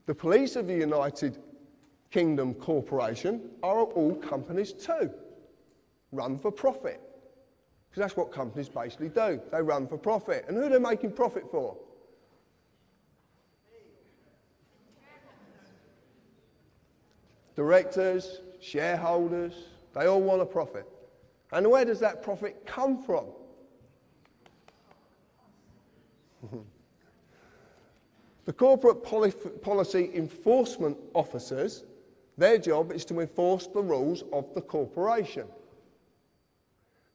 The police of the United Kingdom Corporation are all companies too, run for profit. Because that's what companies basically do. They run for profit. And who are they making profit for? Directors, shareholders, they all want a profit. And where does that profit come from? The corporate policy enforcement officers, their job is to enforce the rules of the corporation.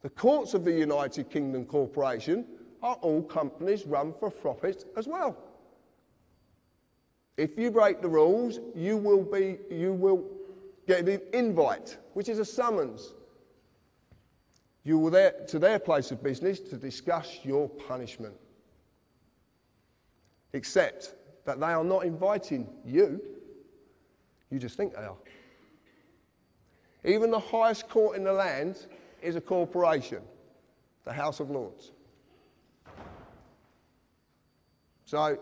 The courts of the United Kingdom Corporation are all companies run for profit as well. If you break the rules, you will get an invite, which is a summons. You will to their place of business to discuss your punishment. Except that they are not inviting you. You just think they are. Even the highest court in the land is a corporation, the House of Lords. So,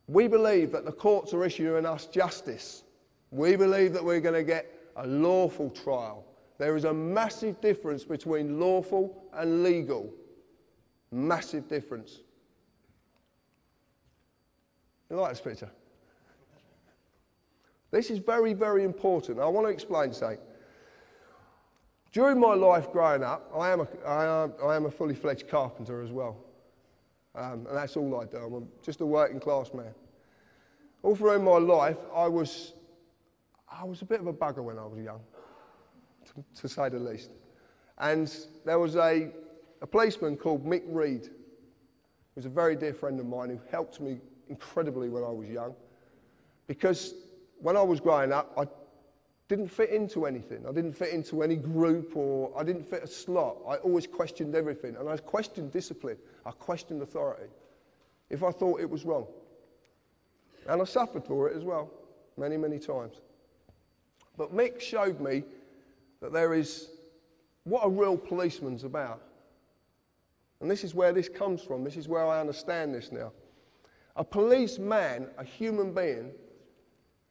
we believe that the courts are issuing us justice. We believe that we're going to get a lawful trial. There is a massive difference between lawful and legal. Massive difference. You like this picture? This is very, very important. I want to explain something. During my life growing up, I am a fully fledged carpenter as well. And that's all I do. I'm just a working class man. All through my life, I was a bit of a bugger when I was young, to say the least. And there was a policeman called Mick Reed, who was a very dear friend of mine, who helped me incredibly when I was young. Because when I was growing up, I didn't fit into anything. I didn't fit into any group, or I didn't fit a slot. I always questioned everything, and I questioned discipline. I questioned authority if I thought it was wrong. And I suffered for it as well, many, many times. But Mick showed me that there is what a real policeman's about. And this is where this comes from. This is where I understand this now. A policeman, a human being,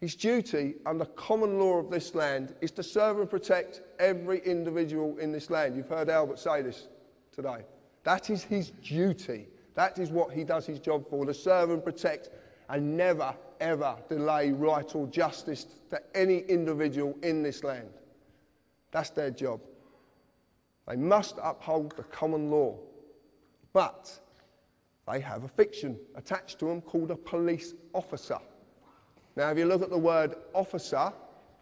his duty under common law of this land is to serve and protect every individual in this land. You've heard Albert say this today. That is his duty. That is what he does his job for, to serve and protect and never, ever delay right or justice to any individual in this land. That's their job. They must uphold the common law. But they have a fiction attached to them called a police officer. Now, if you look at the word officer,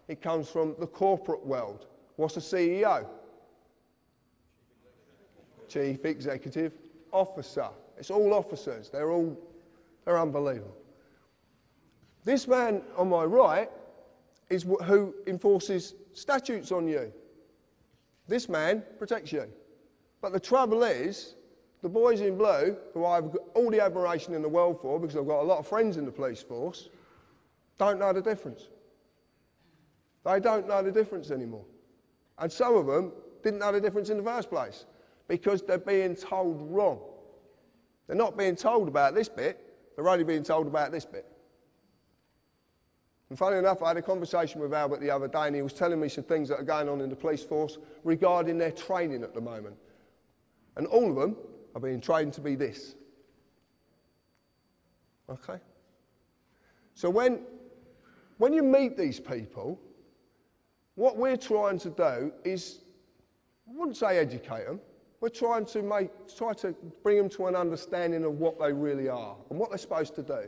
it comes from the corporate world. What's a CEO? Chief Executive Officer. It's all officers. They're unbelievable. This man on my right is who enforces statutes on you. This man protects you. But the trouble is, the boys in blue, who I've got all the admiration in the world for, because I've got a lot of friends in the police force, don't know the difference. They don't know the difference anymore. And some of them didn't know the difference in the first place, because they're being told wrong. They're not being told about this bit, they're only being told about this bit. And funny enough, I had a conversation with Albert the other day, and he was telling me some things that are going on in the police force regarding their training at the moment. And all of them are being trained to be this. Okay? So when you meet these people, what we're trying to do is, I wouldn't say educate them, we're trying to try to bring them to an understanding of what they really are and what they're supposed to do.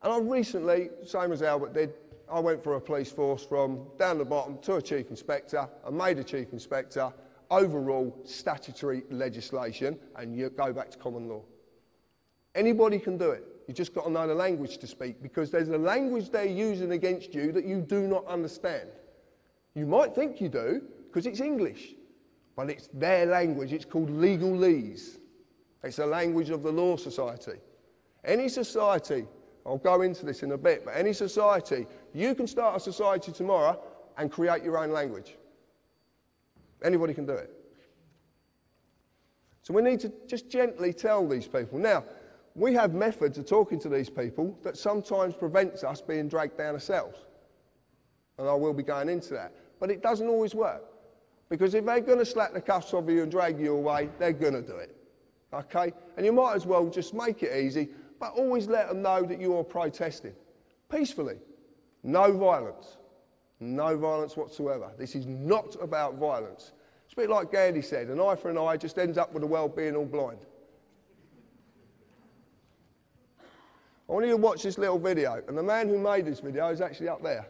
And I recently, same as Albert did, I went for a police force from down the bottom to a chief inspector, and made a chief inspector, overall statutory legislation, and you go back to common law. Anybody can do it. You've just got to know the language to speak, because there's a language they're using against you that you do not understand. You might think you do, because it's English, but it's their language. It's called legalese. It's the language of the Law Society. Any society, I'll go into this in a bit, but any society, you can start a society tomorrow and create your own language. Anybody can do it. So we need to just gently tell these people. Now, we have methods of talking to these people that sometimes prevents us being dragged down ourselves. And I will be going into that. But it doesn't always work. Because if they're going to slap the cuffs off you and drag you away, they're going to do it. Okay? And you might as well just make it easy, but always let them know that you're protesting. Peacefully. No violence. No violence whatsoever. This is not about violence. It's a bit like Gandhi said, an eye for an eye just ends up with the world being all blind. I want you to watch this little video, and the man who made this video is actually up there.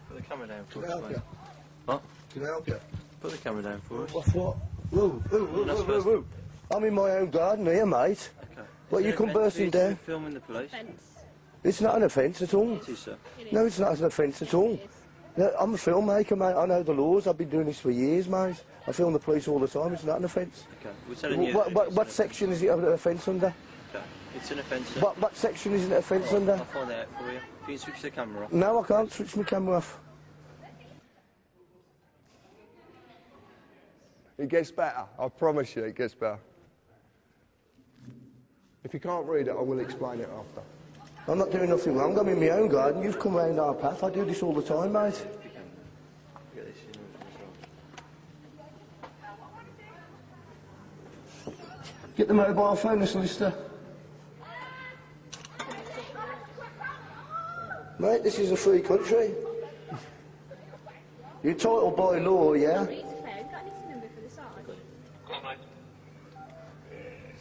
Put the camera down for Can I us, help mate. you? What? Can I help you? Put the camera down for us. What's what? Whoa, whoa, whoa, whoa, whoa, whoa. I'm in my own garden here, mate. Okay. What, you come bursting down? Filming the police? It's not an offence at all. It is, sir. No, it's not an offence at all. No, I'm a filmmaker, mate. I know the laws. I've been doing this for years, mate. I film the police all the time. It's not an offence. Okay. We're telling you. What section is it an offence under? Okay. It's an offence, sir. What section is it an offence under? I'll find out for you. If you can switch the camera off. No, I can't switch my camera off. It gets better. I promise you it gets better. If you can't read it, I will explain it after. I'm not doing nothing wrong. I'm in my own garden. You've come round our path. I do this all the time, mate. Get this in as well. Get the mobile phone, the solicitor. Mate, this is a free country. You're entitled by law, yeah?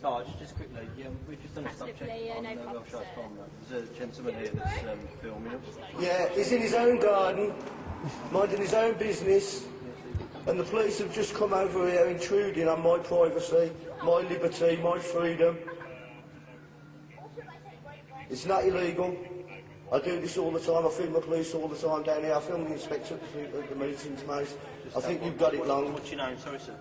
Sarge, just quickly, we've just done a stop check on the Wilshire's farm. There's a gentleman here that's filming us. Yeah, he's in his own garden, minding his own business, and the police have just come over here intruding on my privacy, my liberty, my freedom. It's not illegal. I do this all the time. I film the police all the time down here. I film the inspector at the meetings, mate. I think you've got it wrong. What's your name? Sorry, sir.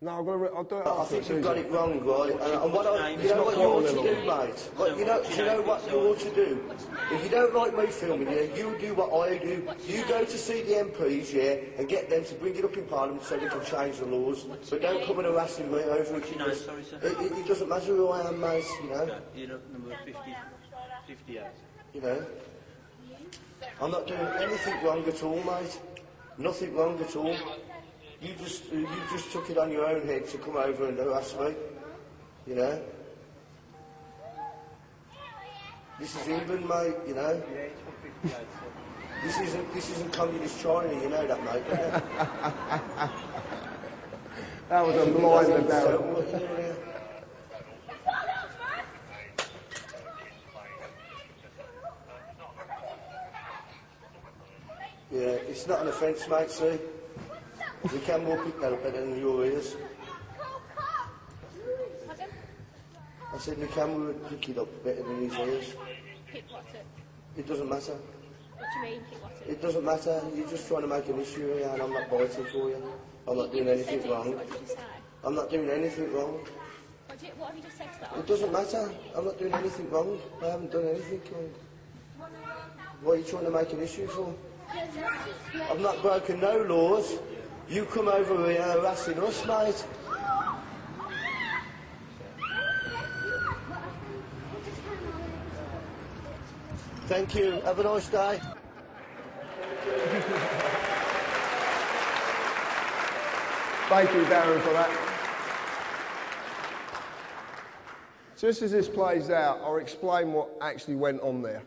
No, I'll do it after. I think you've got it wrong, right? And what you know what you ought to do, mate? Do you know what you ought to do? If you don't like me filming you, you do what I do. You go to see the MPs, yeah, and get them to bring it up in Parliament so we can change the laws. But don't come and harassing me over it. Sorry, sir. It doesn't matter who I am, mate, you know. You're number 58. You know. I'm not doing anything wrong at all, mate. Nothing wrong at all. You just took it on your own head to come over and harass me, you know. This is England, mate, you know. This isn't communist China, you know that, mate. That was a blinder, Darren. Yeah, it's not an offence, mate, see. The camera will pick that up better than your ears. I said the camera would pick it up better than his ears. Pick what up? It doesn't matter. What do you mean, pick what up? It doesn't matter. You're just trying to make an issue here and I'm not biting for you. I'm not doing anything wrong. What did you say? I'm not doing anything wrong. What have you just said to that? It doesn't matter. I'm not doing anything wrong. I haven't done anything wrong. What are you trying to make an issue for? I've not broken no laws. You come over here harassing us, mate. Thank you. Have a nice day. Thank you, Darren, for that. Just as this plays out, I'll explain what actually went on there.